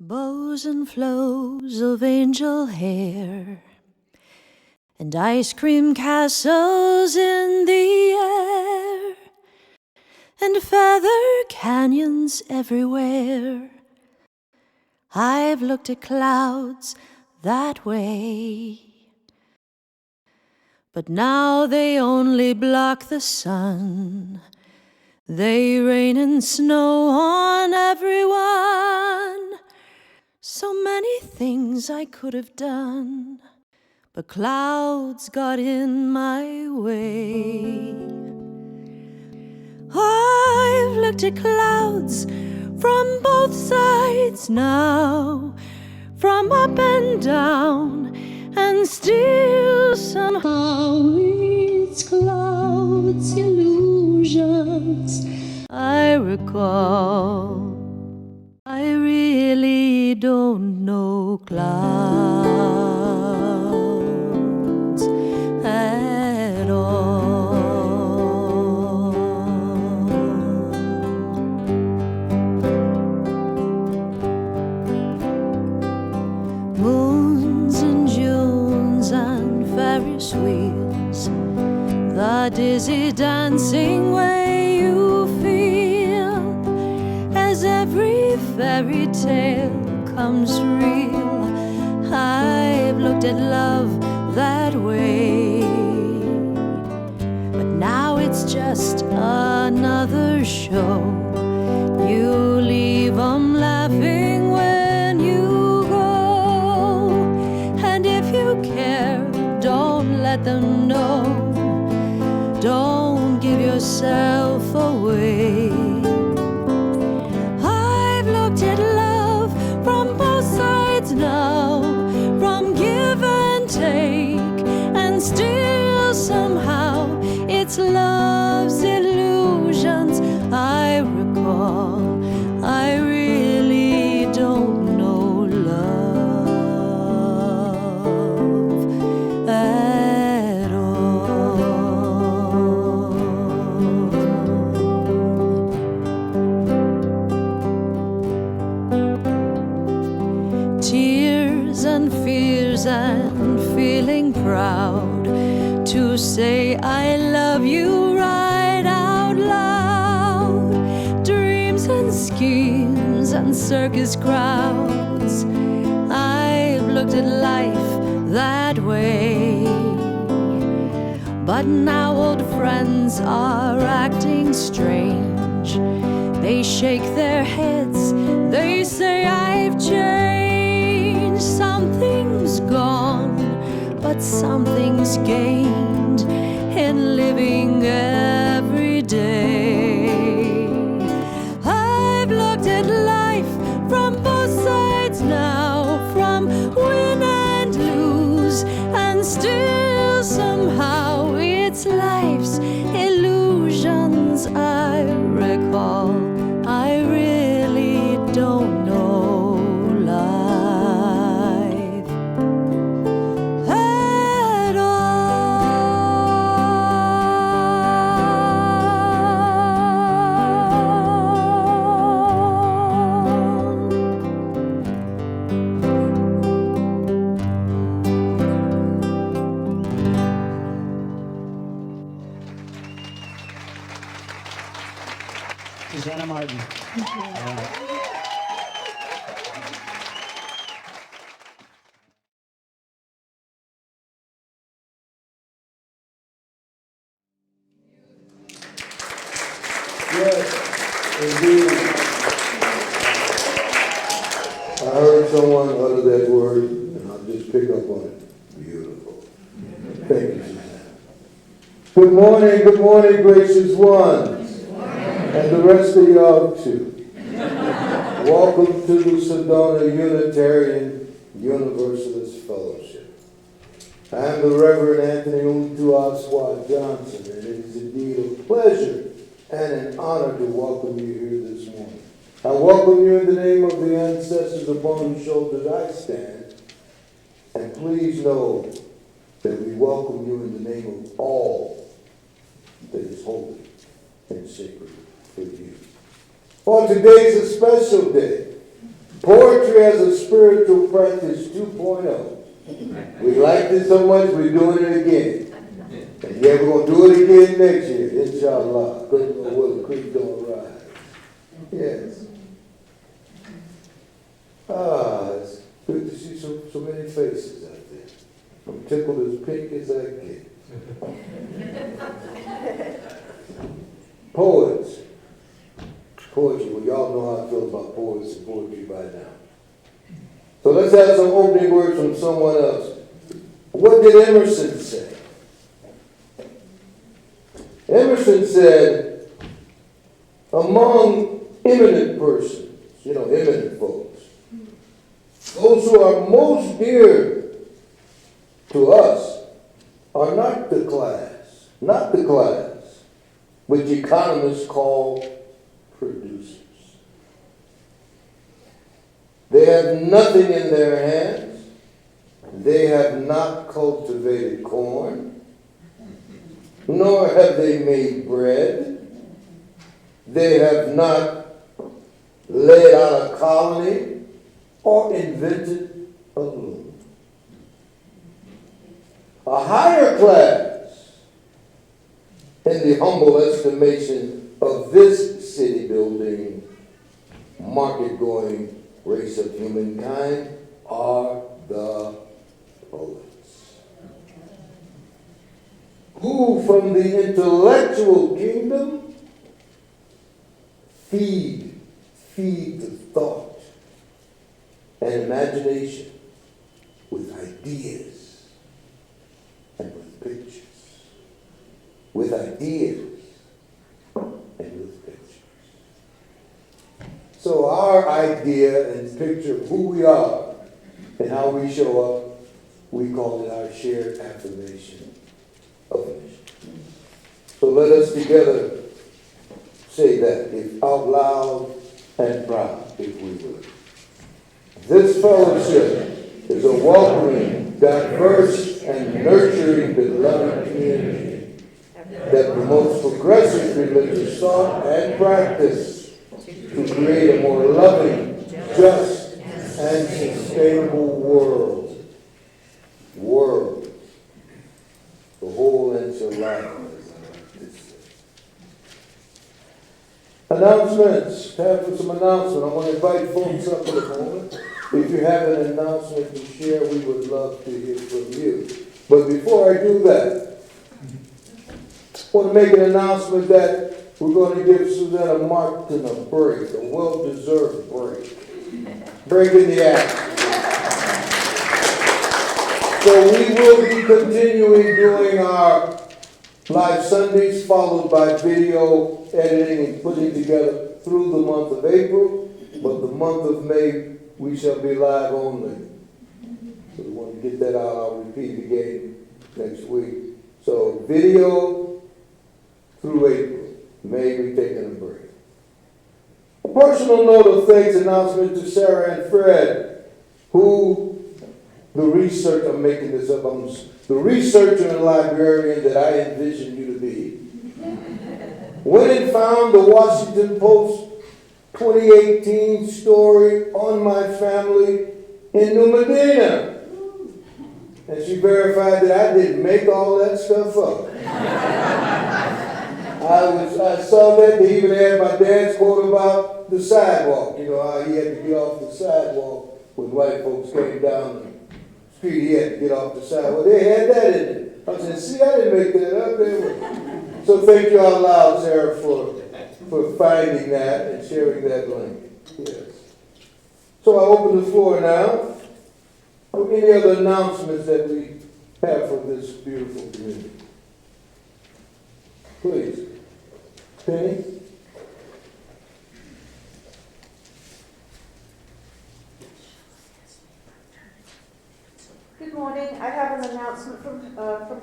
Bows and flows of angel hair and ice cream castles in the air and feather canyons everywhere. I've looked at clouds that way, but now they only block the sun. They rain and snow on everyone. So many things I could have done, but clouds got in my way. I've looked at clouds from both sides now, from up and down, and still somehow it's clouds, illusions I recall. I really don't know clouds at all. Moons and Junes and Ferris wheels, the dizzy dancing way you feel as every fairy tale comes real. I've looked at love that way, but now it's just another show. You leave 'em laughing when you go, and if you care, don't let them know. Don't give yourself away. I've looked at love from both sides now, from give and take, and still somehow it's love's illusions I recall. I really don't know love at all. Tears and fears and feeling proud to say I love you right out loud. Dreams and schemes and circus crowds, I've looked at life that way, but now old friends are acting strange. They shake their heads, they say I've changed. Something's gone, but something's gained in living every day. I've looked at life from both sides now, from win and lose, and still somehow it's life's illusions I recall. I really don't know life at Susannah Martin. Yes, indeed. I heard someone utter that word, and I'll just pick up on it. Beautiful. Thank you, Susanna. Good morning, gracious ones. And the rest of y'all, too. Welcome to the Sedona Unitarian Universalist Fellowship. I am the Reverend Anthony Mtuaswa Johnson, and it is indeed a pleasure and an honor to welcome you here this morning. I welcome you in the name of the ancestors upon whose shoulders I stand, and please know that we welcome you in the name of all that is holy and sacred for you. Well, today's a special day. Poetry as a spiritual practice 2.0. We liked it so much, we're doing it again. And yeah, we're going to do it again next year, inshallah. Good Lord, will the creek don't rise. Yes. It's good to see so many faces out there. I'm tickled as pink as I get. Poets. Poetry. Well, y'all know how I feel about poets and poetry by now. So let's have some opening words from someone else. What did Emerson say? Emerson said, among eminent persons, eminent folks, those who are most dear to us are not the class, which economists call producers. They have nothing in their hands. They have not cultivated corn, nor have they made bread. They have not laid out a colony or invented a loom. A higher class, in the humble estimation of this city building, market-going race of humankind, are the poets, who from the intellectual kingdom feed the thought and imagination with ideas and with pictures. With ideas and with pictures. So our idea and picture of who we are and how we show up, we call it our shared affirmation of mission. So let us together say that, if out loud and proud, if we would. This fellowship is a welcoming, diverse, and nurturing, beloved community that promotes progressive religious thought and practice to create a more loving, just, and sustainable world. The whole enchilada. Announcements. Time for some announcements. I want to invite folks up in a moment. If you have an announcement to share, we would love to hear from you. But before I do that, I want to make an announcement that we're going to give Susannah Martin a break, a well-deserved break. Break in the act. So we will be continuing doing our live Sundays, followed by video editing and putting together through the month of April. But the month of May, we shall be live only. So we want to get that out. I'll repeat again next week. So video through April. May, we're taking a break. A personal note of thanks announcement to Sarah and Fred, who the researcher, I'm making this up, the researcher and librarian that I envisioned you to be, went and found the Washington Post 2018 story on my family in New Medina. And she verified that I didn't make all that stuff up. I saw that they even had my dad's quote about the sidewalk. You know, how he had to get off the sidewalk when white folks came down the street. He had to get off the sidewalk. They had that in it. I said, see, I didn't make that up. So thank you out loud, Sarah, for finding that and sharing that link. Yes. So I open the floor now for any other announcements that we have from this beautiful community. Please. Penny? Good morning. I have an announcement from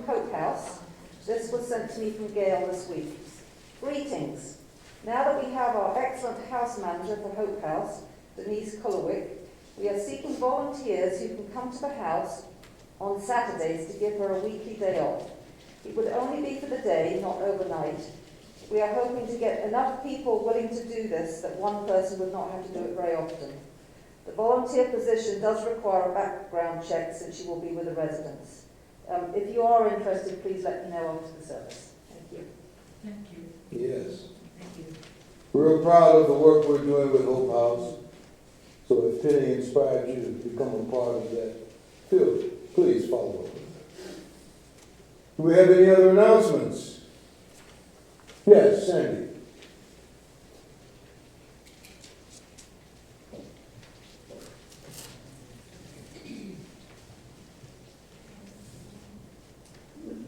Hope House. This was sent to me from Gail this week. Greetings. Now that we have our excellent house manager for Hope House, Denise Kullerwick, we are seeking volunteers who can come to the house on Saturdays to give her a weekly day off. It would only be for the day, not overnight. We are hoping to get enough people willing to do this that one person would not have to do it very often. The volunteer position does require a background check since you will be with the residents. If you are interested, please let me know after the service. Thank you. Thank you. Yes. Thank you. We're proud of the work we're doing with Hope House. So if Penny inspired you to become a part of that field, please follow up with that. Do we have any other announcements? Yes, Sandy.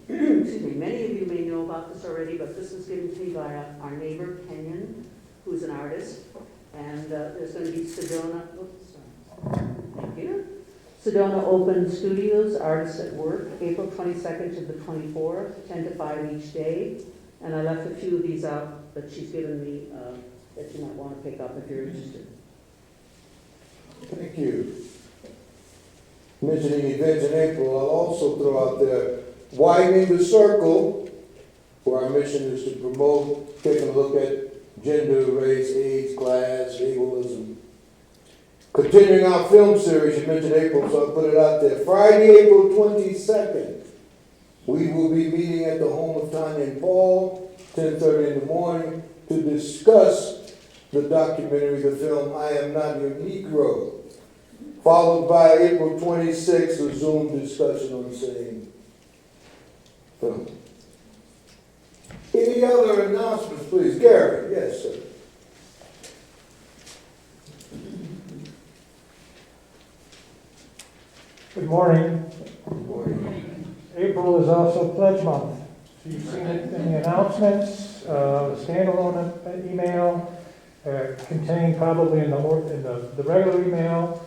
Excuse me, many of you may know about this already, but this was given to me by our neighbor, Kenyon, who's an artist. And there's going to be Sedona, thank you. Sedona Open Studios, Artists at Work, April 22nd to the 24th, 10 to 5 each day. And I left a few of these out that she's given me that you might want to pick up if you're interested. Thank you. Mentioning events in April, I'll also throw out there Widening the Circle, where our mission is to promote, taking a look at gender, race, age, class, ableism. Continuing our film series, you mentioned April, so I'll put it out there. Friday, April 22nd, we will be meeting at the home of Tanya and Paul, 10:30 in the morning, to discuss the documentary, the film, I Am Not Your Negro, followed by April 26th, a Zoom discussion on the same film. Any other announcements, please? Gary, yes, sir. Good morning. Good morning. April is also Pledge Month. So you've seen it in the announcements, the standalone email, contained probably in the regular email.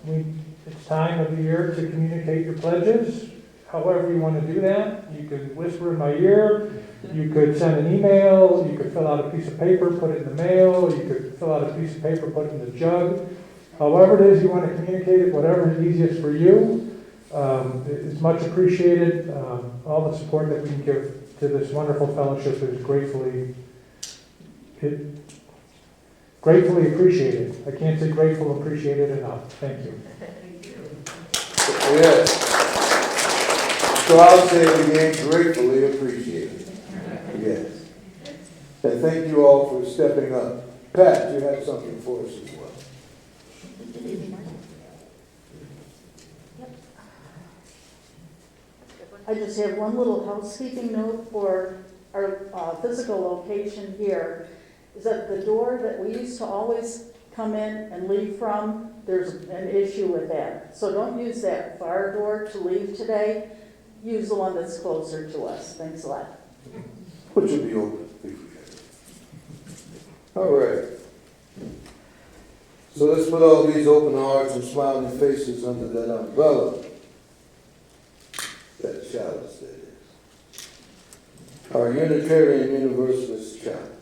It's time of the year to communicate your pledges. However you want to do that, you could whisper in my ear, you could send an email, you could fill out a piece of paper, put it in the mail, you could fill out a piece of paper, put it in the jug. However it is you want to communicate it, whatever is easiest for you, it's much appreciated. All the support that we can give to this wonderful fellowship is gratefully appreciated. I can't say grateful, appreciated enough. Thank you. Yes. So I'll say it again, gratefully appreciated. Yes. And thank you all for stepping up. Pat, you have something for us as well. I just have one little housekeeping note for our physical location here, is that the door that we used to always come in and leave from, there's an issue with that. So don't use that fire door to leave today. Use the one that's closer to us. Thanks a lot. Which will be open. All right. So let's put all these open hearts and smiling faces under that umbrella. That chalice, that is. Our Unitarian Universalist chalice.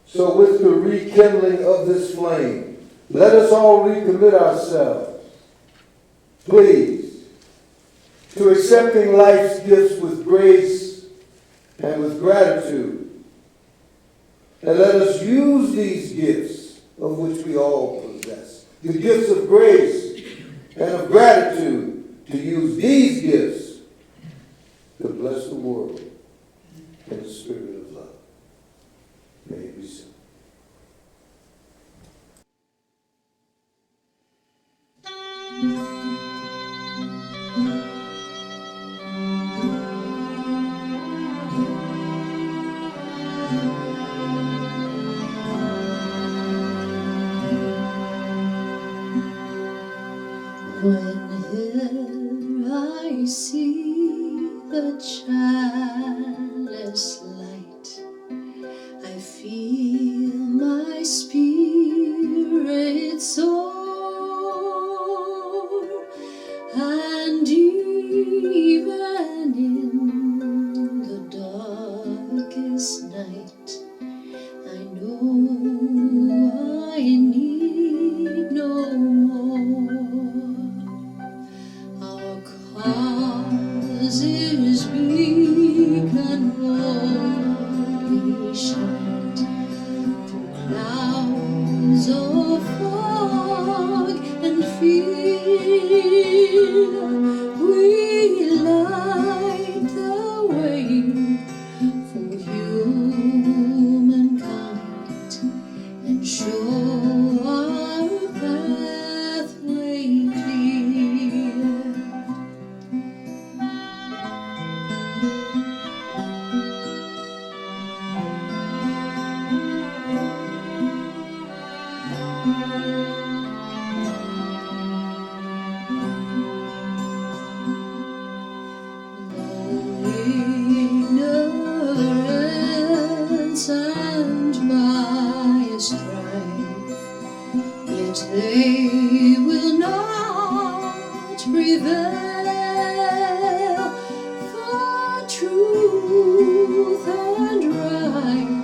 So with the rekindling of this flame, let us all recommit ourselves, please, to accepting life's gifts with grace and with gratitude. And let us use these gifts of which we all possess, the gifts of grace and of gratitude, to use these gifts to bless the world in the spirit of love. May it be so. Whenever I see the chalice light, I feel my spirit soar, and even in the darkest night, I know I need no more. Our cause is big and boldly shined through clouds of fog we light the way for humankind and show our pathway clear. Ignorance and bias strife, yet they will not prevail, for truth and right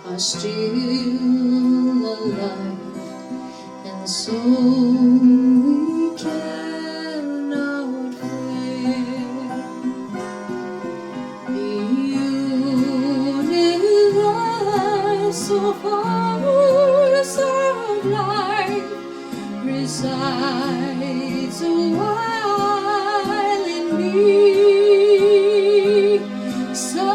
are still alive, and so we cannot fail. The universal force of life resides a while in me, so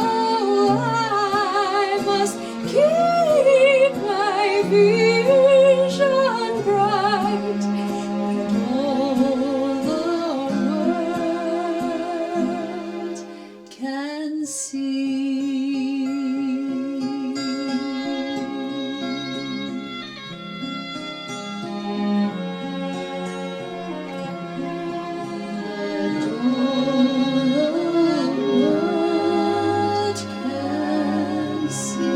I must keep my vision bright, and all the world can see. And all the world can see.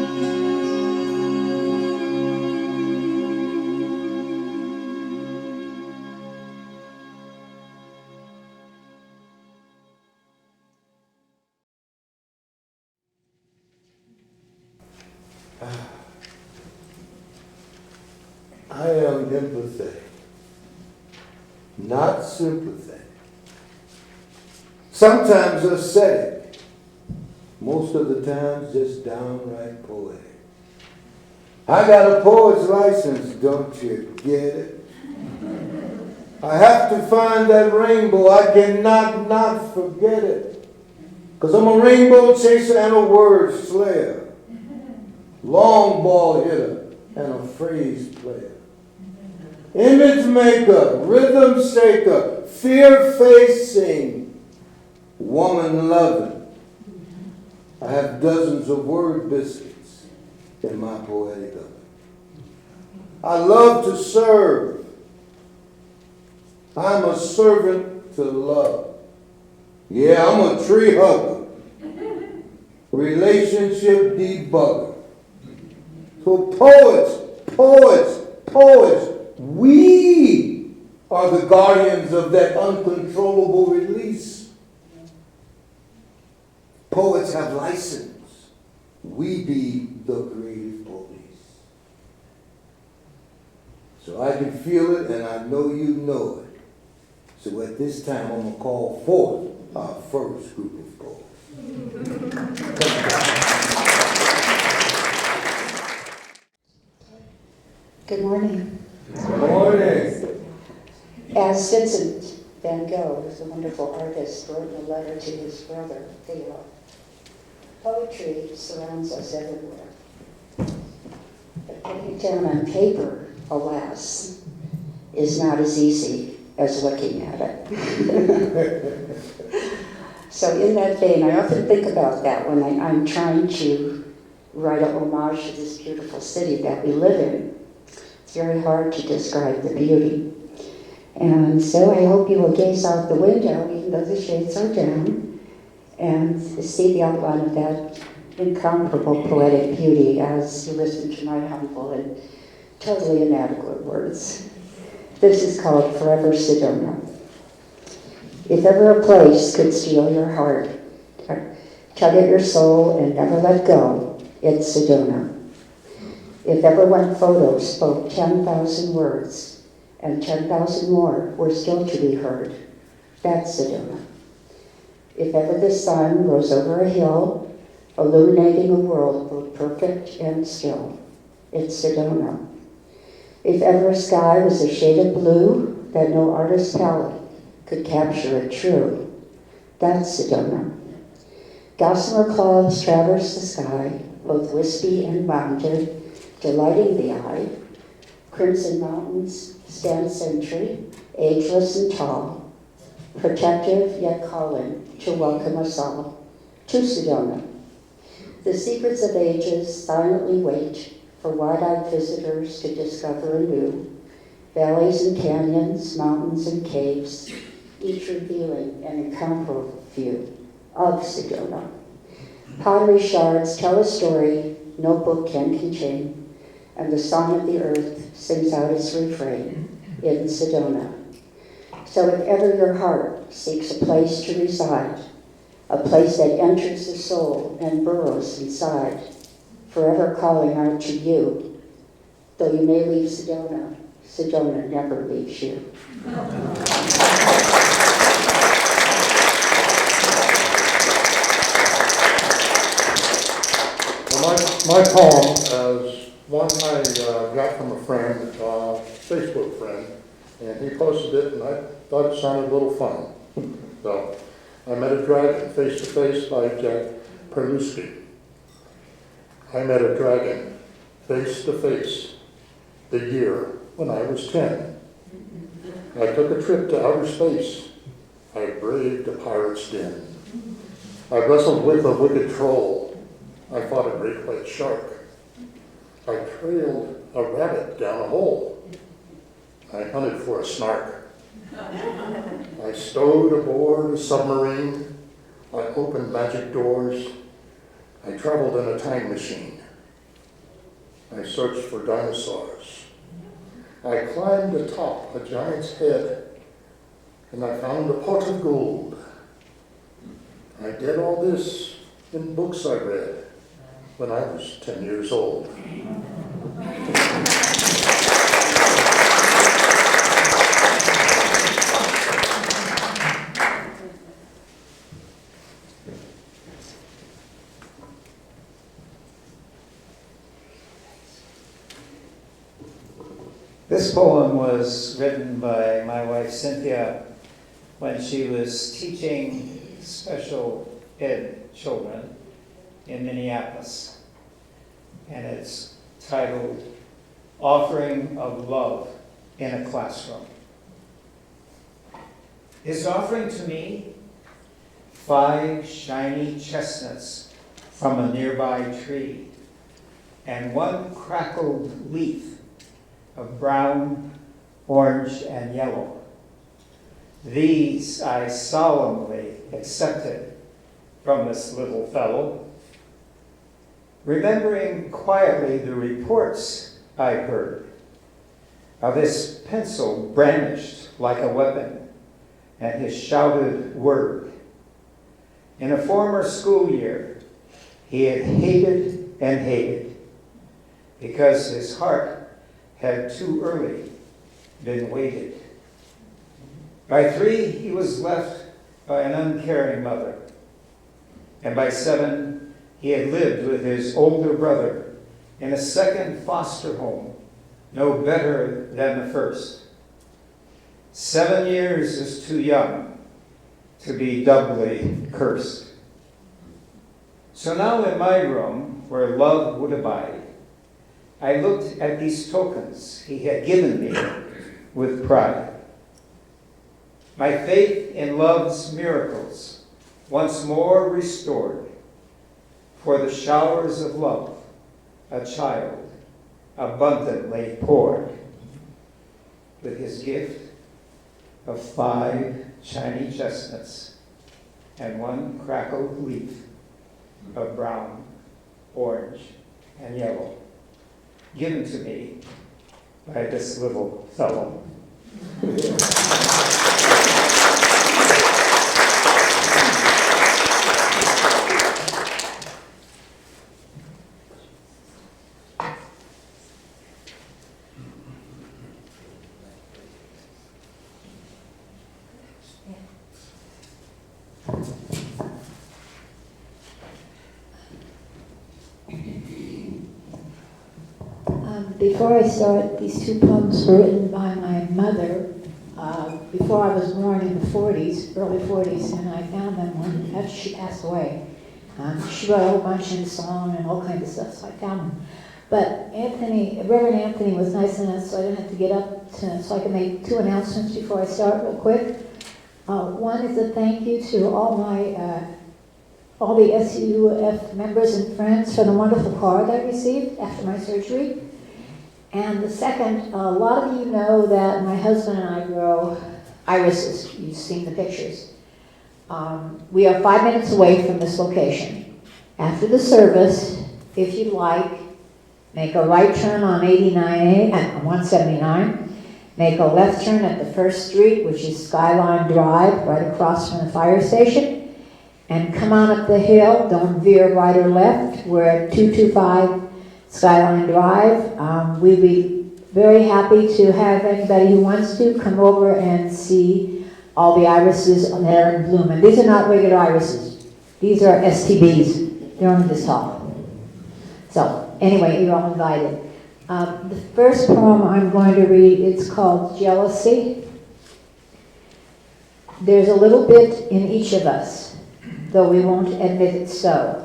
I am empathetic, not sympathetic. Sometimes ascetic, most of the time just downright poetic. I got a poet's license, don't you get it? I have to find that rainbow, I cannot not forget it. 'Cause I'm a rainbow chaser and a word slayer, long ball hitter and a phrase player, image maker, rhythm shaker, fear facing, woman loving. I have dozens of word biscuits in my poetic oven. I love to serve. I'm a servant to love. Yeah, I'm a tree hugger, relationship debugger. So poets, we are the guardians of that uncontrollable release. Poets have license. We be the creative police. So I can feel it and I know you know it. So at this time I'm going to call forth our first group of poets. Good morning. Good morning. As Vincent van Gogh, who's a wonderful artist, wrote in a letter to his brother, Theo, poetry surrounds us everywhere. But putting it down on paper, alas, is not as easy as looking at it. So in that vein, I often think about that when I'm trying to write a homage to this beautiful city that we live in. It's very hard to describe the beauty. And so I hope you will gaze out the window, even though the shades are down, and see the outline of that incomparable poetic beauty as you listen to my humble and totally inadequate words. This is called Forever Sedona. If ever a place could steal your heart, tug at your soul and never let go, it's Sedona. If ever one photo spoke 10,000 words and 10,000 more were still to be heard, that's Sedona. If ever the sun rose over a hill, illuminating a world both perfect and still, it's Sedona. If ever a sky was a shade of blue that no artist's palette could capture it true. That's Sedona. Gossamer clouds traverse the sky, both wispy and mounted, delighting the eye. Crimson mountains stand sentry, ageless and tall, protective yet calling to welcome us all to Sedona. The secrets of ages silently wait for wide-eyed visitors to discover anew. Valleys and canyons, mountains and caves, each revealing an incomparable view of Sedona. Pottery shards tell a story no book can contain, and the song of the earth sings out its refrain in Sedona. So if ever your heart seeks a place to reside, a place that enters the soul and burrows inside, forever calling out to you, though you may leave Sedona, Sedona never leaves you. My poem is one I got from a friend, Facebook friend, and he posted it, and I thought it sounded a little fun. So, I met a dragon face to face by Prelutsky. I met a dragon face to face the year when I was 10. I took a trip to outer space. I braved a pirate's den. I wrestled with a wicked troll. I fought a great white shark. I trailed a rabbit down a hole. I hunted for a snark. I stowed aboard a submarine. I opened magic doors. I traveled in a time machine. I searched for dinosaurs. I climbed atop a giant's head, and I found a pot of gold. I did all this in books I read when I was 10 years old. This poem was written by my wife Cynthia when she was teaching special ed children in Minneapolis. And it's titled, Offering of Love in a Classroom. His offering to me, 5 shiny chestnuts from a nearby tree, and 1 crackled leaf of brown, orange, and yellow. These I solemnly accepted from this little fellow, remembering quietly the reports I heard of his pencil brandished like a weapon and his shouted word. In a former school year, he had hated and hated because his heart had too early been weighted. By 3, he was left by an uncaring mother. And by 7, he had lived with his older brother in a second foster home, no better than the first. 7 years is too young to be doubly cursed. So now in my room, where love would abide, I looked at these tokens he had given me with pride. My faith in love's miracles once more restored, for the showers of love a child abundantly poured, with his gift of 5 shiny chestnuts and 1 crackled leaf of brown, orange, and yellow, given to me by this little fellow. Before I start, these 2 poems were written by my mother before before I was born in the 40s, early 40s, and I found them when after she passed away. She wrote a whole bunch in song and all kinds of stuff, so I found them. But Reverend Anthony was nice enough so I didn't have to get up so I can make 2 announcements before I start real quick. One is a thank you to all the SUUF members and friends for the wonderful card I received after my surgery. And the second, a lot of you know that my husband and I grow irises. You've seen the pictures. We are 5 minutes away from this location. After the service, if you'd like, make a right turn on 179. Make a left turn at the first street, which is Skyline Drive, right across from the fire station. And come on up the hill. Don't veer right or left. We're at 225 Skyline Drive. We'd be very happy to have anybody who wants to come over and see all the irises there in bloom. And these are not regular irises. These are STBs. They're on this hall. So, anyway, you're all invited. The first poem I'm going to read, it's called Jealousy. There's a little bit in each of us, though we won't admit it so.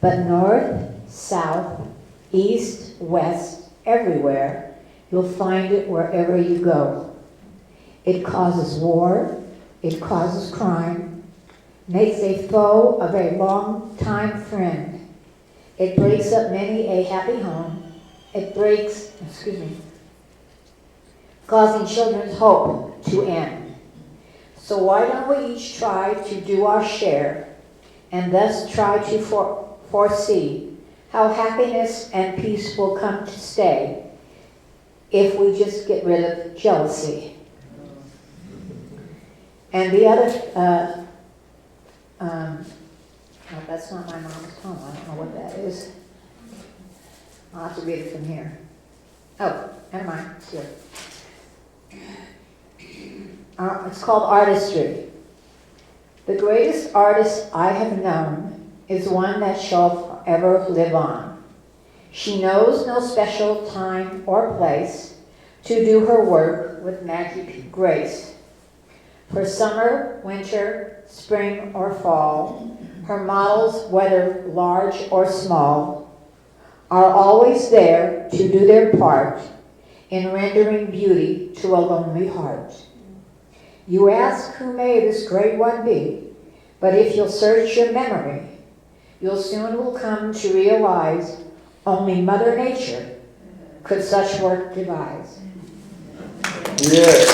But north, south, east, west, everywhere, you'll find it wherever you go. It causes war, it causes crime, makes a foe of a long-time friend. It breaks up many a happy home. It breaks, causing children's hope to end. So why don't we each try to do our share and thus try to foresee how happiness and peace will come to stay if we just get rid of jealousy. And the other, no, that's not my mom's poem. I don't know what that is. I'll have to read it from here. Oh, never mind. It's here. It's called Artistry. The greatest artist I have known is one that shall forever live on. She knows no special time or place to do her work with magic grace. For summer, winter, spring, or fall, her models, whether large or small, are always there to do their part in rendering beauty to a lonely heart. You ask, who may this great one be? But if you'll search your memory, you'll soon will come to realize only Mother Nature could such work devise. Yes.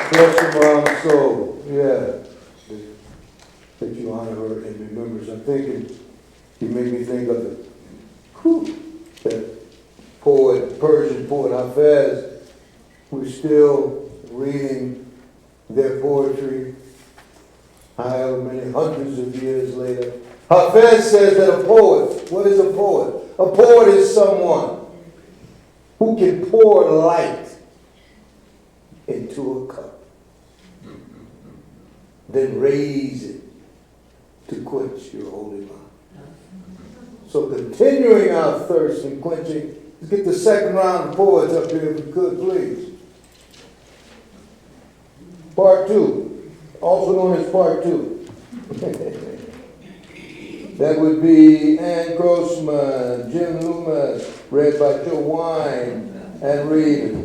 Bless your mom's soul. Yeah. That you honor her and remembers. I'm thinking, you make me think of that poet, Persian poet Hafez. We're still reading their poetry, however many hundreds of years later. Hafez says that a poet, what is a poet? A poet is someone who can pour light into a cup, then raise it to quench your holy mind. So continuing our thirst and quenching, let's get the second round of poets up here if we could, please. Part 2, also known as Part 2. That would be Ann Crosman, Jim Loomis, read by Joe Wine and Reed.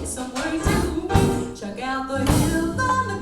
Somewhere to check out the hill on the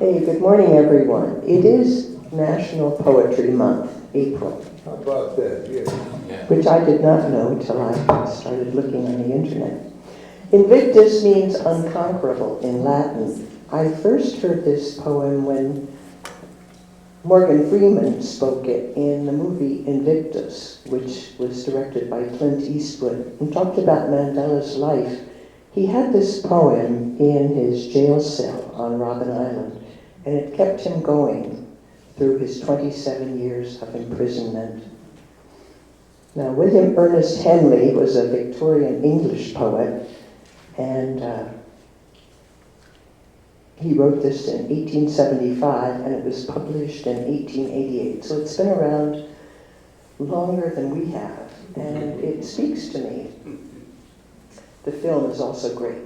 Hey, good morning, everyone. It is National Poetry Month, April. How about that? Yes. Which I did not know until I started looking on the internet. Invictus means unconquerable in Latin. I first heard this poem when Morgan Freeman spoke it in the movie Invictus, which was directed by Clint Eastwood, and talked about Mandela's life. He had this poem in his jail cell on Robben Island, and it kept him going through his 27 years of imprisonment. Now, William Ernest Henley was a Victorian English poet, and he wrote this in 1875, and it was published in 1888. So it's been around longer than we have, and it speaks to me. The film is also great.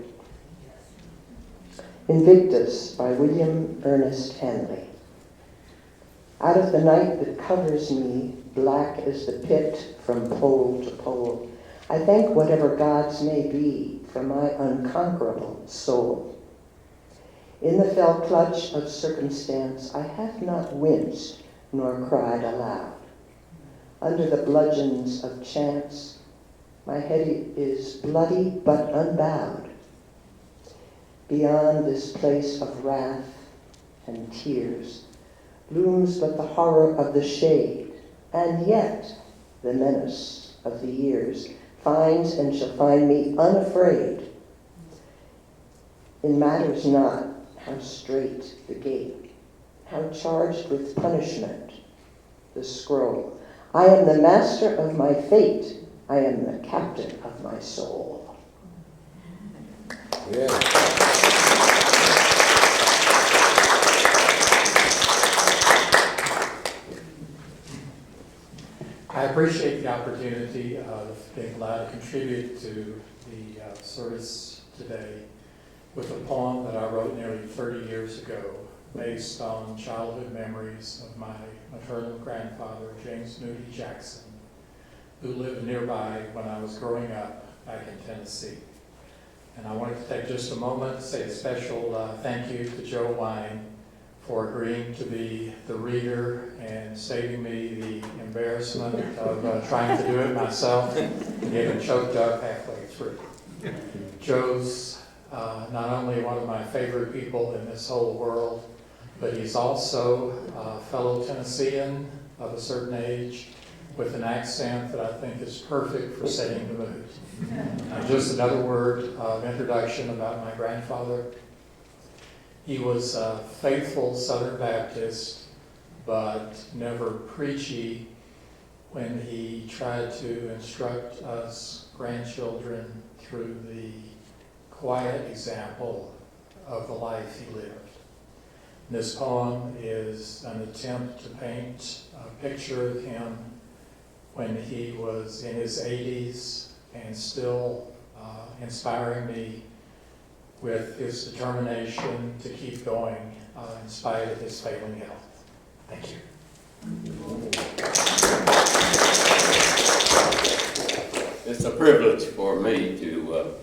Invictus by William Ernest Henley. Out of the night that covers me, black as the pit from pole to pole, I thank whatever gods may be for my unconquerable soul. In the fell clutch of circumstance, I have not winced nor cried aloud. Under the bludgeons of chance, my head is bloody but unbowed. Beyond this place of wrath and tears looms but the horror of the shade, and yet the menace of the years finds and shall find me unafraid. It matters not how straight the gate, how charged with punishment the scroll. I am the master of my fate. I am the captain of my soul. Yeah. I appreciate the opportunity of being allowed to contribute to the service today with a poem that I wrote nearly 30 years ago based on childhood memories of my maternal grandfather, James Moody Jackson, who lived nearby when I was growing up back in Tennessee. And I wanted to take just a moment to say a special thank you to Joe Wine for agreeing to be the reader and saving me the embarrassment of trying to do it myself and getting choked up halfway through. Joe's not only one of my favorite people in this whole world, but he's also a fellow Tennessean of a certain age with an accent that I think is perfect for setting the mood. Just another word of introduction about my grandfather. He was a faithful Southern Baptist, but never preachy when he tried to instruct us grandchildren through the quiet example of the life he lived. This poem is an attempt to paint a picture of him when he was in his 80s and still inspiring me with his determination to keep going in spite of his failing health. Thank you. It's a privilege for me to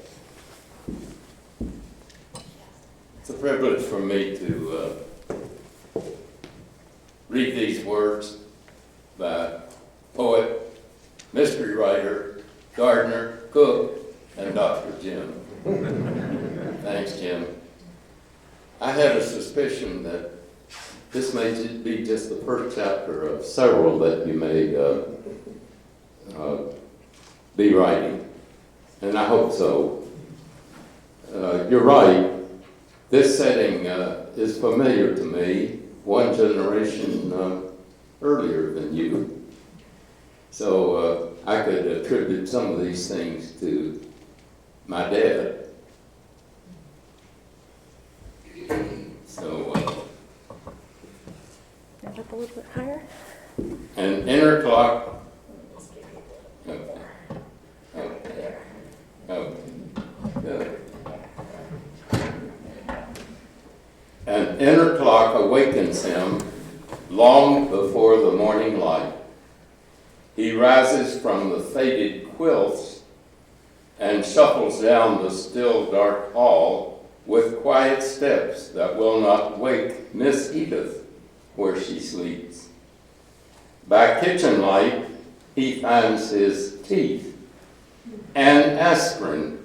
read these words by poet, mystery writer, gardener, cook, and Dr. Jim. Thanks, Jim. I had a suspicion that this may be just the first chapter of several that you may be writing, and I hope so. You're right. This setting is familiar to me, one generation earlier than you. So I could attribute some of these things to my dad. So, Up a little bit higher. an inner clock. Okay. Good. An inner clock awakens him long before the morning light. He rises from the faded quilts and shuffles down the still dark hall with quiet steps that will not wake Miss Edith where she sleeps. By kitchen light, he finds his teeth and aspirin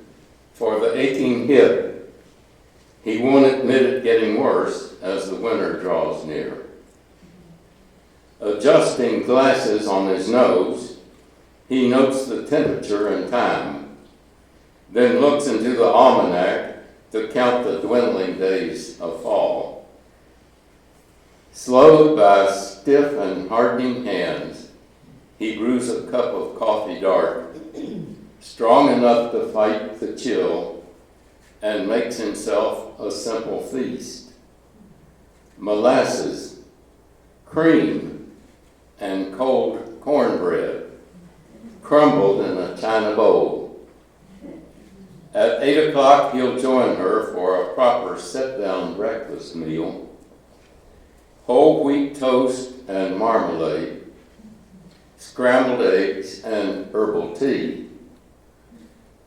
for the aching hip. He won't admit it getting worse as the winter draws near. Adjusting glasses on his nose, he notes the temperature and time, then looks into the almanac to count the dwindling days of fall. Slowed by stiff and hardening hands, he brews a cup of coffee dark, strong enough to fight the chill, and makes himself a simple feast. Molasses, cream, and cold cornbread, crumbled in a china bowl. At 8 o'clock, he'll join her for a proper sit-down breakfast meal. Whole wheat toast and marmalade, scrambled eggs, and herbal tea.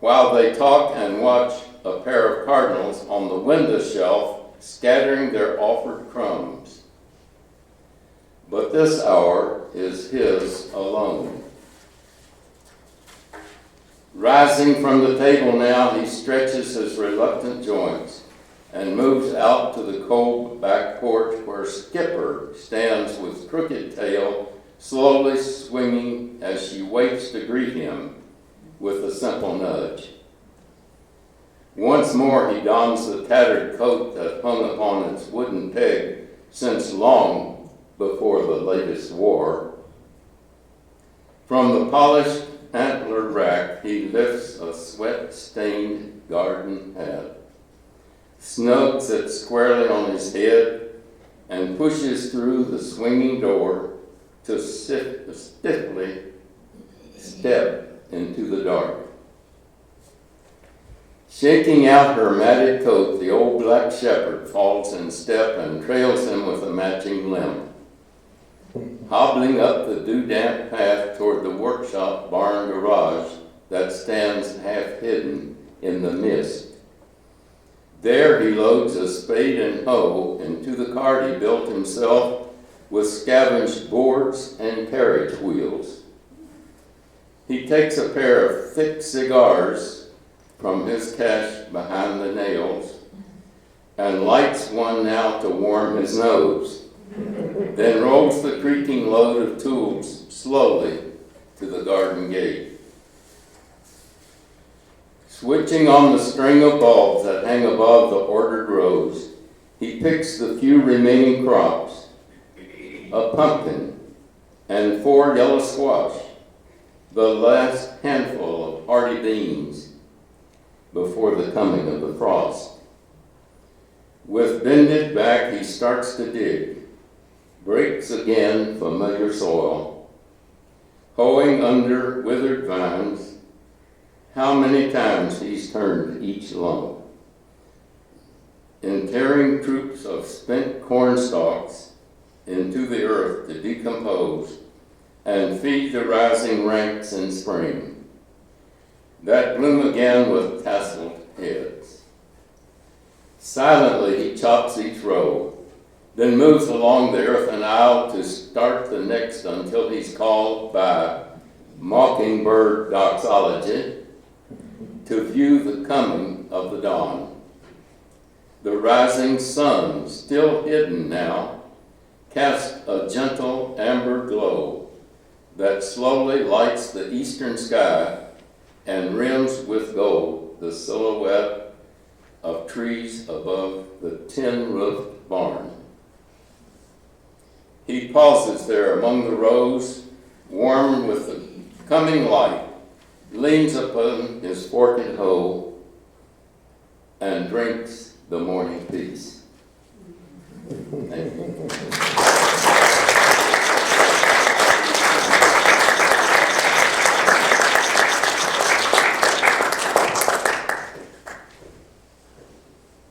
While they talk and watch a pair of cardinals on the window shelf scattering their offered crumbs. But this hour is his alone. Rising from the table now, he stretches his reluctant joints and moves out to the cold back porch where Skipper stands with crooked tail, slowly swinging as she waits to greet him with a simple nudge. Once more he dons the tattered coat that hung upon its wooden peg since long before the latest war. From the polished antlered rack he lifts a sweat-stained garden hat, snugs it squarely on his head, and pushes through the swinging door to stiffly step into the dark. Shaking out her matted coat, the old black shepherd falls in step and trails him with a matching limp, hobbling up the dew-damp path toward the workshop barn garage that stands half hidden in the mist. There he loads a spade and hoe into the cart he built himself with scavenged boards and carriage wheels. He takes a pair of thick cigars from his cache behind the nails and lights one now to warm his nose, then rolls the creaking load of tools slowly to the garden gate. Switching on the string of bulbs that hang above the ordered rows, he picks the few remaining crops, a pumpkin and 4 yellow squash, the last handful of hardy beans before the coming of the frost. With bended back, he starts to dig, breaks again familiar soil, hoeing under withered vines. How many times he's turned each lump, interring troops of spent corn stalks into the earth to decompose and feed the rising ranks in spring, that bloom again with tasseled heads. Silently he chops each row, then moves along the earthen aisle to start the next until he's called by mockingbird doxology to view the coming of the dawn. The rising sun, still hidden now, casts a gentle amber glow that slowly lights the eastern sky and rims with gold the silhouette of trees above the tin-roofed barn. He pauses there among the rows, warmed with the coming light, leans upon his forked hoe, and drinks the morning peace. Thank you.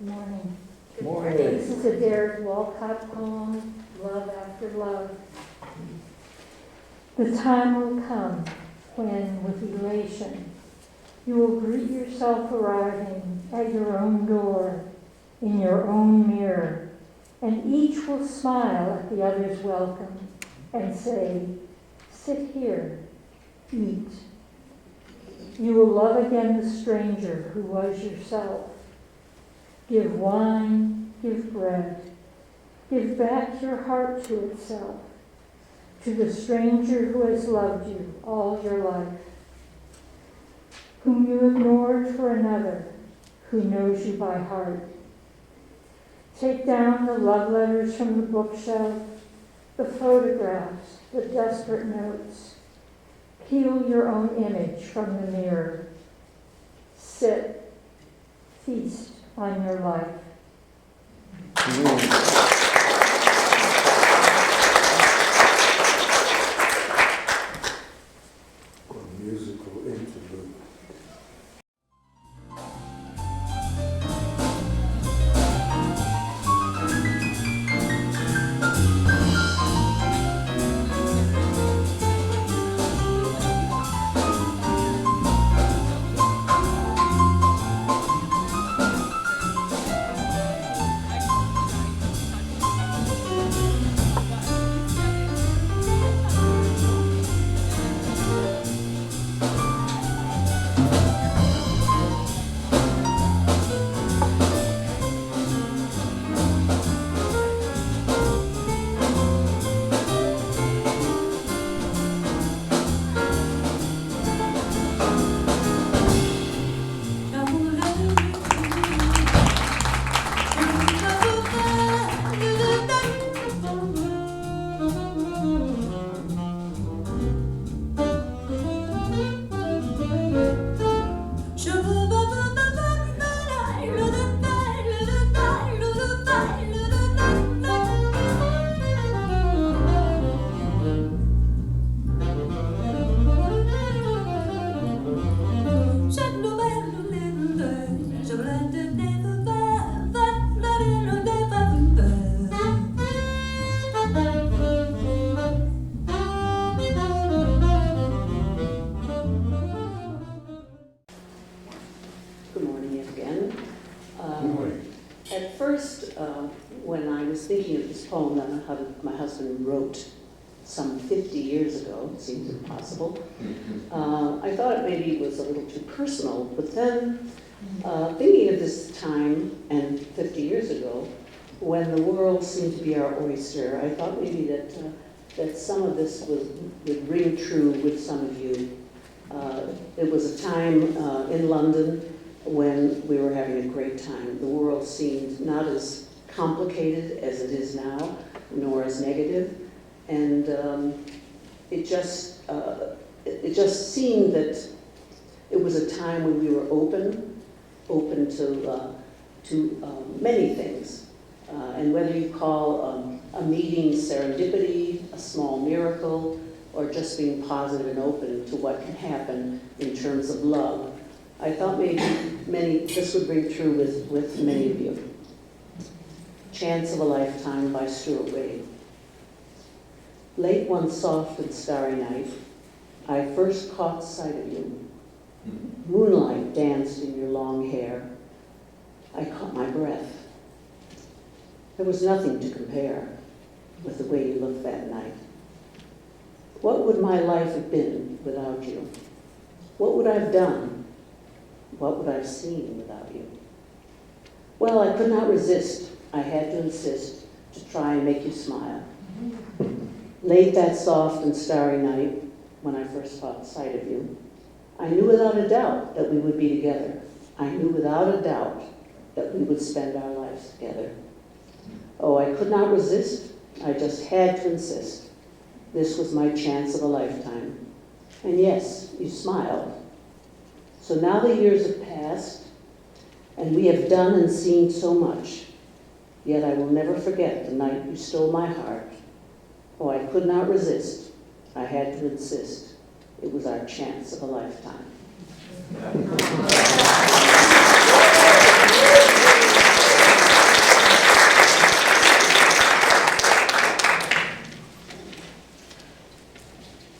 Morning. Morning. This is a Derek Walcott poem, Love After Love. The time will come when, with elation, you will greet yourself arriving at your own door in your own mirror, and each will smile at the other's welcome and say, sit here, eat. You will love again the stranger who was yourself. Give wine, give bread, give back your heart to itself, to the stranger who has loved you all your life, whom you ignored for another who knows you by heart. Take down the love letters from the bookshelf, the photographs, the desperate notes. Peel your own image from the mirror. Sit, feast on your life. A musical interlude. When I was thinking of this poem that my husband wrote some 50 years ago, it seems impossible, I thought it maybe was a little too personal, but then thinking of this time and 50 years ago, when the world seemed to be our oyster, I thought maybe that some of this would ring true with some of you. It was a time in London when we were having a great time. The world seemed not as complicated as it is now, nor as negative, and it just seemed that it was a time when we were open to many things, and whether you call a meeting serendipity, a small miracle, or just being positive and open to what can happen in terms of love, I thought maybe this would ring true with many of you. Chance of a Lifetime by Stewart. Late one soft and starry night, I first caught sight of you. Moonlight danced in your long hair. I caught my breath. There was nothing to compare with the way you looked that night. What would my life have been without you? What would I have done? What would I have seen without you? Well, I could not resist. I had to insist to try and make you smile. Late that soft and starry night, when I first caught sight of you, I knew without a doubt that we would be together. I knew without a doubt that we would spend our lives together. Oh, I could not resist. I just had to insist. This was my chance of a lifetime. And yes, you smiled. So now the years have passed, and we have done and seen so much. Yet I will never forget the night you stole my heart. Oh, I could not resist. I had to insist. It was our chance of a lifetime.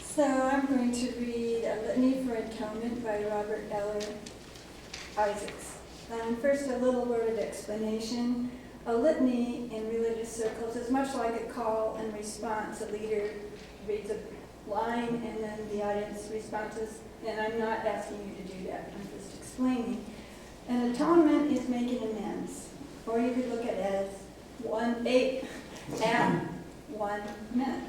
So I'm going to read A Litany for Atonement by Robert Eller-Isaacs. First, a little word of explanation. A litany in religious circles is much like a call and response. A leader reads a line and then the audience responses, and I'm not asking you to do that, I'm just explaining. An atonement is making amends, or you could look at it as 1/8 at 1 minute.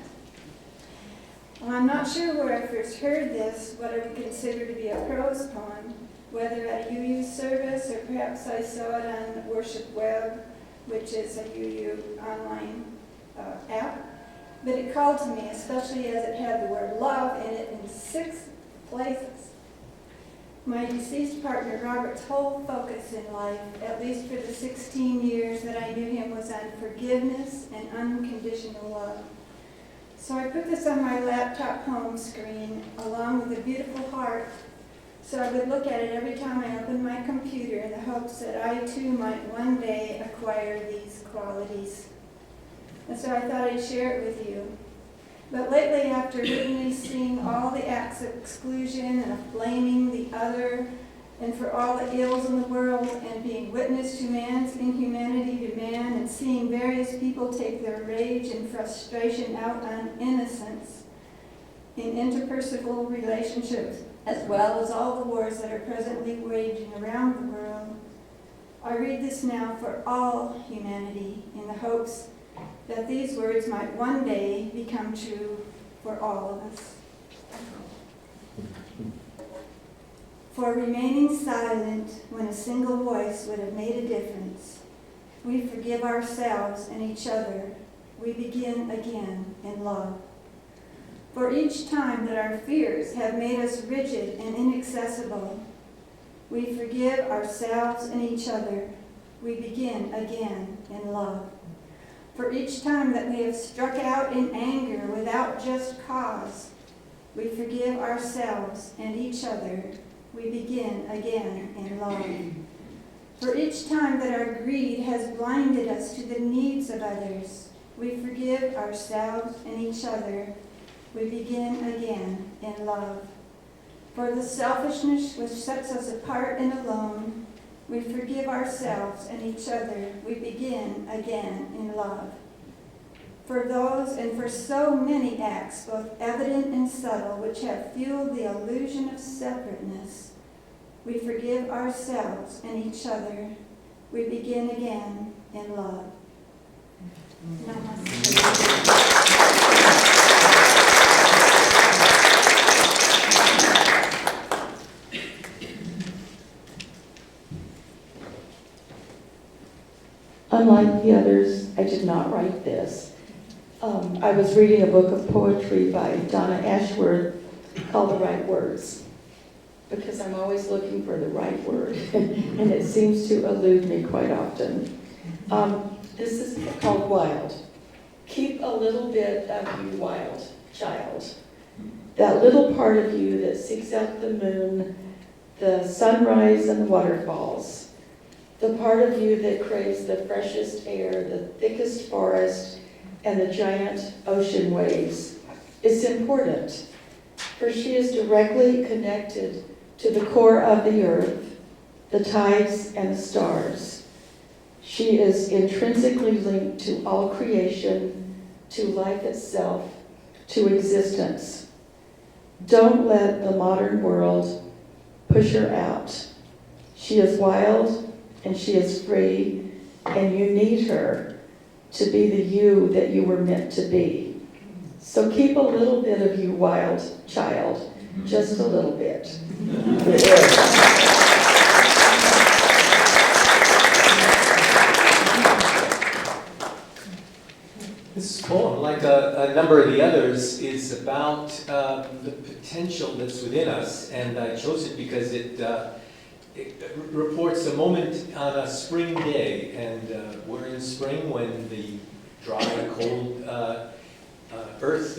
Well, I'm not sure where I first heard this, what I would consider to be a prose poem, whether at a UU service or perhaps I saw it on Worship Web, which is a UU online app. But it called to me, especially as it had the word love in it in 6 places. My deceased partner Robert's whole focus in life, at least for the 16 years that I knew him, was on forgiveness and unconditional love. So I put this on my laptop home screen along with a beautiful heart, so I would look at it every time I opened my computer in the hopes that I too might one day acquire these qualities. And so I thought I'd share it with you. But lately, after witnessing all the acts of exclusion and of blaming the other, and for all the ills in the world, and being witness to man's inhumanity to man, and seeing various people take their rage and frustration out on innocence in interpersonal relationships, as well as all the wars that are presently waging around the world, I read this now for all humanity in the hopes that these words might one day become true for all of us. For remaining silent when a single voice would have made a difference, we forgive ourselves and each other. We begin again in love. For each time that our fears have made us rigid and inaccessible, we forgive ourselves and each other. We begin again in love. For each time that we have struck out in anger without just cause, we forgive ourselves and each other. We begin again in love. For each time that our greed has blinded us to the needs of others, we forgive ourselves and each other. We begin again in love. For the selfishness which sets us apart and alone, we forgive ourselves and each other. We begin again in love. For those and for so many acts, both evident and subtle, which have fueled the illusion of separateness, we forgive ourselves and each other. We begin again in love. Namaste. Unlike the others, I did not write this. I was reading a book of poetry by Donna Ashworth called The Right Words, because I'm always looking for the right word, and it seems to elude me quite often. This is called Wild. Keep a little bit of you wild, child. That little part of you that seeks out the moon, the sunrise and the waterfalls. The part of you that craves the freshest air, the thickest forest, and the giant ocean waves is important, for she is directly connected to the core of the earth, the tides and the stars. She is intrinsically linked to all creation, to life itself, to existence. Don't let the modern world push her out. She is wild, and she is free, and you need her to be the you that you were meant to be. So keep a little bit of you wild, child, just a little bit. This poem, like a number of the others, is about the potential that's within us, and I chose it because it reports a moment on a spring day, and we're in spring when the dry, cold earth,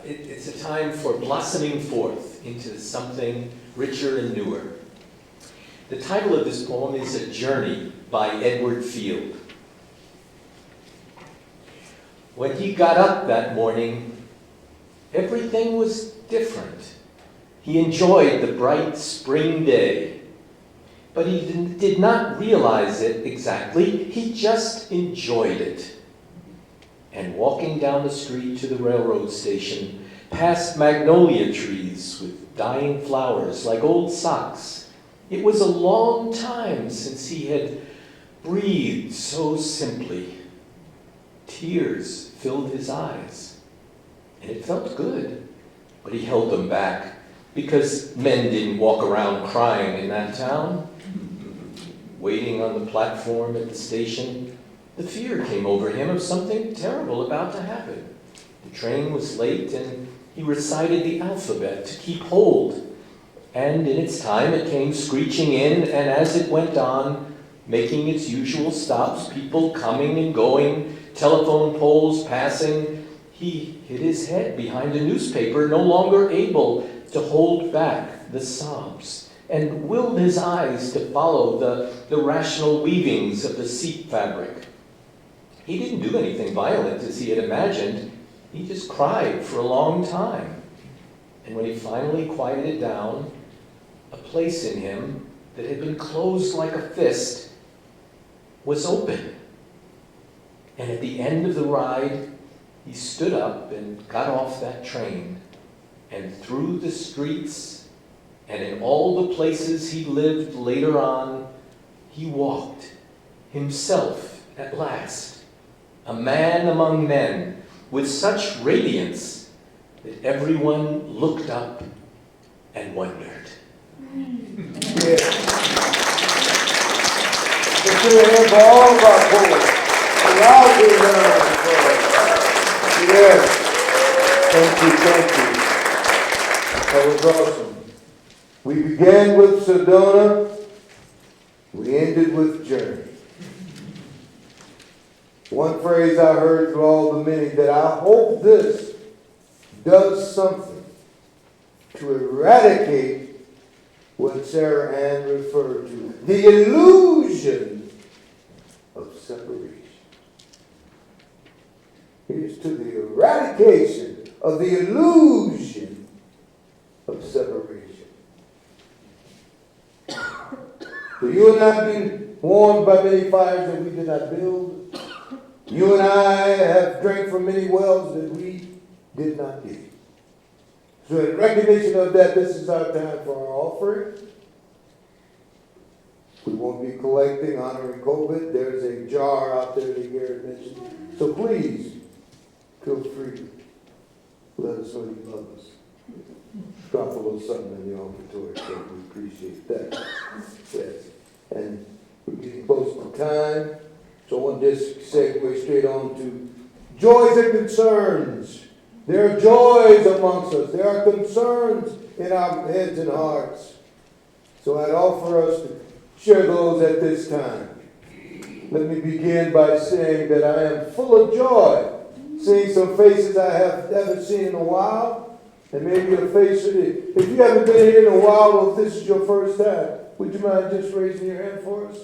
it's a time for blossoming forth into something richer and newer. The title of this poem is A Journey by Edward Field. When he got up that morning, everything was different. He enjoyed the bright spring day, but he did not realize it exactly. He just enjoyed it. And walking down the street to the railroad station, past magnolia trees with dying flowers like old socks, it was a long time since he had breathed so simply. Tears filled his eyes, and it felt good, but he held them back because men didn't walk around crying in that town. Waiting on the platform at the station, the fear came over him of something terrible about to happen. The train was late, and he recited the alphabet to keep hold. And in its time, it came screeching in, and as it went on, making its usual stops, people coming and going, telephone poles passing, he hid his head behind a newspaper, no longer able to hold back the sobs, and willed his eyes to follow the rational weavings of the seat fabric. He didn't do anything violent as he had imagined. He just cried for a long time. And when he finally quieted down, a place in him that had been closed like a fist was open. And at the end of the ride, he stood up and got off that train. And through the streets and in all the places he lived later on, he walked, himself at last, a man among men, with such radiance that everyone looked up and wondered. Put your hand for all of our poets. Allow me to Yes. Thank you. That was awesome. We began with Sedona. We ended with Journey. One phrase I heard through all the many that I hope this does something to eradicate what Sarah Ann referred to, the illusion of separation. Here's to the eradication of the illusion of separation. So you and I have been warmed by many fires that we did not build. You and I have drank from many wells that we did not dig. So in recognition of that, this is our time for our offering. We won't be collecting, honoring COVID. There's a jar out there that Garrett mentioned. So please, feel free to let us know you love us. Drop a little something in the offertory, so we appreciate that. Yes. And we're getting close to time, so I want to just segue straight on to joys and concerns. There are joys amongst us. There are concerns in our heads and hearts. So I'd offer us to share those at this time. Let me begin by saying that I am full of joy, seeing some faces I haven't seen in a while. And maybe a face, if you haven't been here in a while, or if this is your first time, would you mind just raising your hand for us?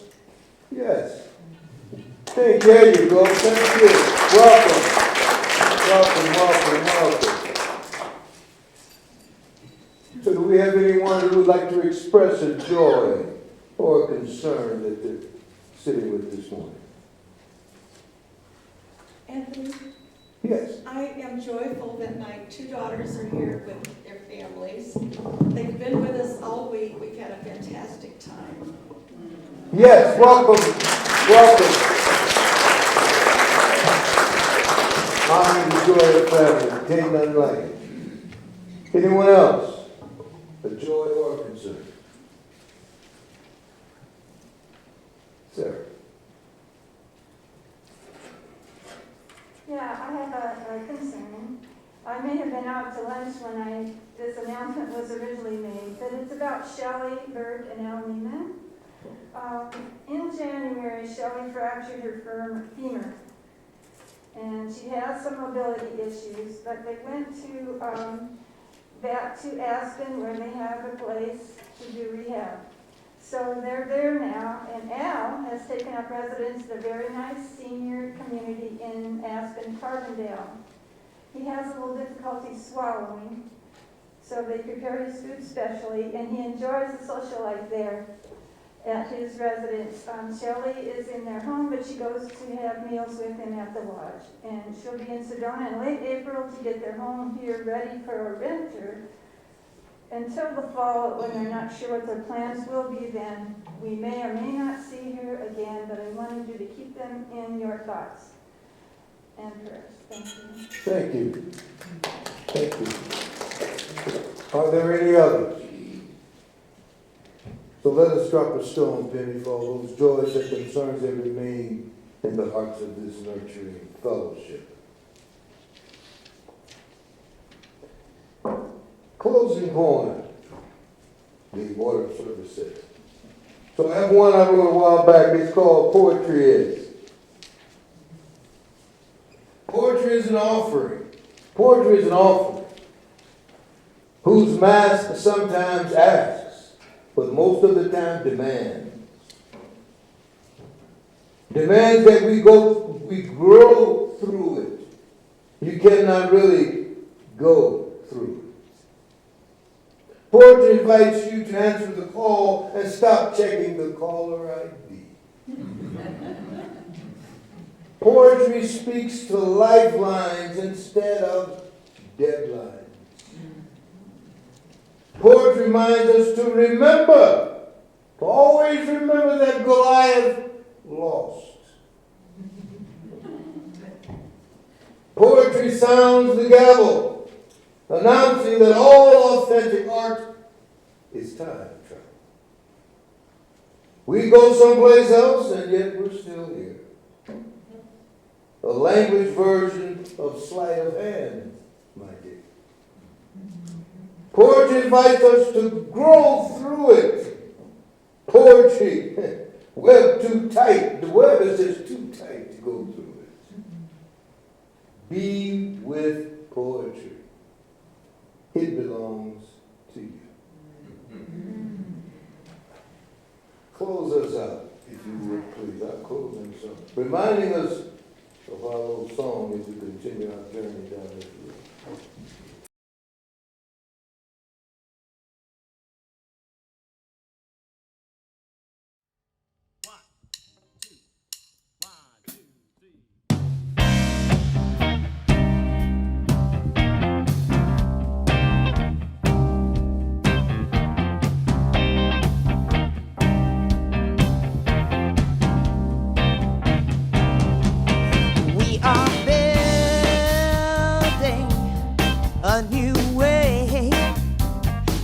Yes. Hey, there you go. Thank you. Welcome. So do we have anyone who would like to express a joy or a concern that they're sitting with this morning? Anthony? Yes. I am joyful that my two daughters are here with their families. They've been with us all week. We've had a fantastic time. Yes, welcome. Honor the joy of family. Ain't nothing like it. Anyone else? A joy or a concern? Sarah. Yeah, I have a concern. I may have been out to lunch when this announcement was originally made, but it's about Shelley, Bert, and Almina. In January, Shelley fractured her femur, and she has some mobility issues, but they went back to Aspen where they have a place to do rehab. So they're there now, and Al has taken up residence in a very nice senior community in Aspen, Carbondale. He has a little difficulty swallowing, so they prepare his food specially, and he enjoys the social life there. at his residence. Shelley is in their home, but she goes to have meals with him at the lodge. And she'll be in Sedona in late April to get their home here ready for a winter. Until the fall, when they're not sure what their plans will be, then we may or may not see her again, but I wanted you to keep them in your thoughts and prayers. Thank you. Thank you. Thank you. Are there any others? So let us drop a stone, penny, for all those joys and concerns that remain in the hearts of this nurturing fellowship. Closing poem, the order of services. So I have one I wrote a while back. It's called Poetry Is. Poetry is an offering. Poetry is an offering whose mask sometimes asks, but most of the time demands. Demands that we grow through it. You cannot really go through it. Poetry invites you to answer the call and stop checking the caller ID. Poetry speaks to lifelines instead of deadlines. Poetry reminds us to remember, to always remember that Goliath lost. Poetry sounds the gavel, announcing that all authentic art is time travel. We go someplace else, and yet we're still here. A language version of sleight of hand, my dear. Poetry invites us to grow through it. Poetry, web too tight. The web is just too tight to go through it. Be with poetry. It belongs to you. Close us out, if you would, please. Our closing song. Reminding us of our little song as we continue our journey down this road.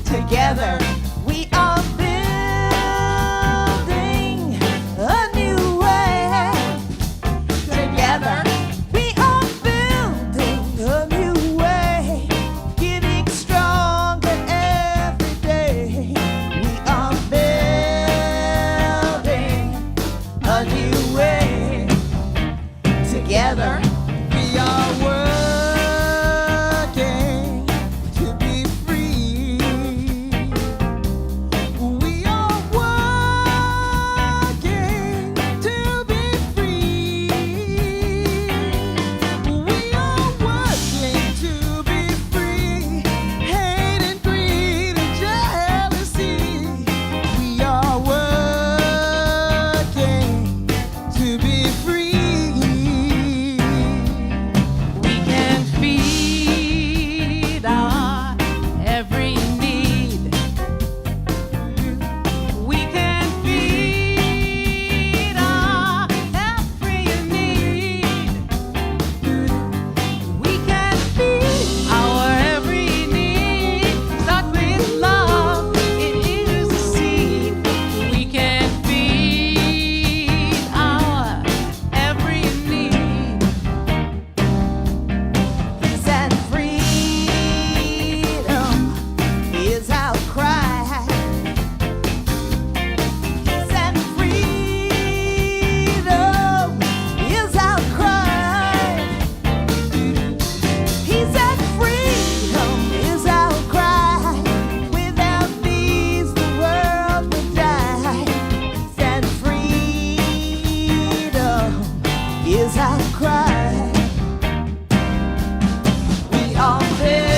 Together, we are building a new way. Together, we are building a new way. Getting stronger every day. We are building a new way. Together, we are working to be free. We are working to be free. We are working to be free. Hate and greed and jealousy. We are working to be free. We can feed our every need. We can feed our every need. We can feed our every need. Start with love, it is a seed. We can feed our every need. Peace and freedom is our cry. Peace and freedom is our cry. Peace and freedom is our cry. Without these, the world would die. Peace and freedom is our cry. We are building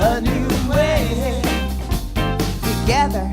a new way. Together,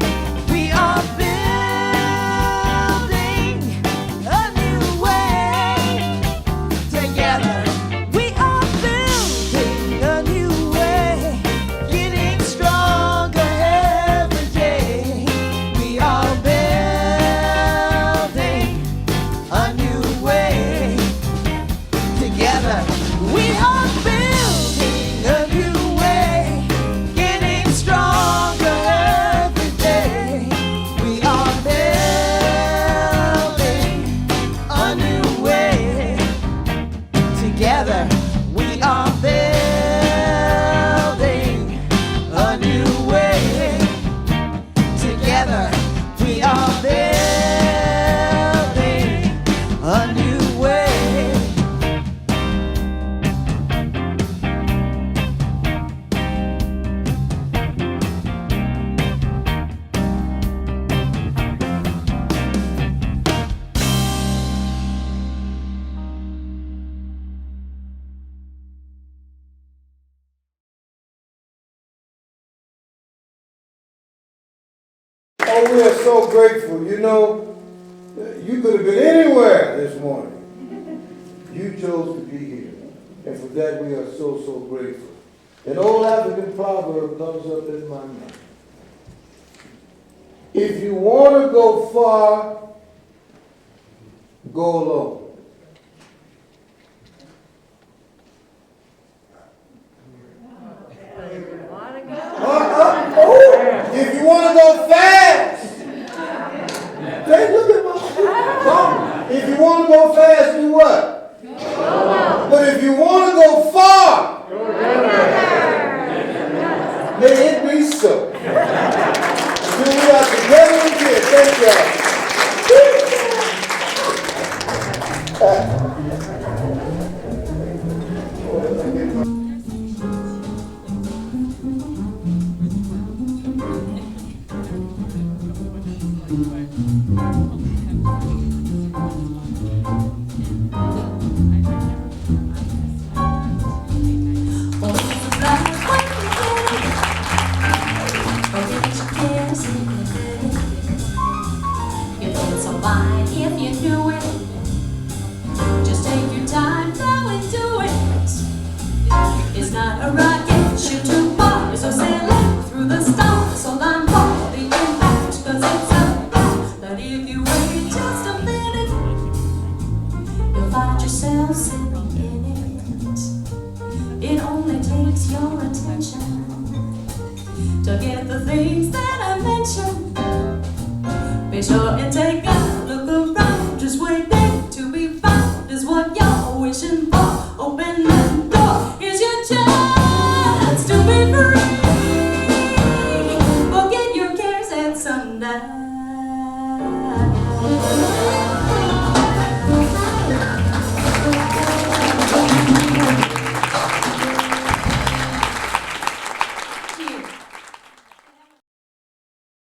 Oh, we are so grateful. You know, you could have been anywhere this morning. You chose to be here. And for that, we are so, so grateful. An old African proverb comes up in my mind. If you want to go far, go alone. If you want to go fast, hey, look at my phone. If you want to go fast, do what? But if you want to go far, may it be so. Until we are together again. Thank y'all. Sunday.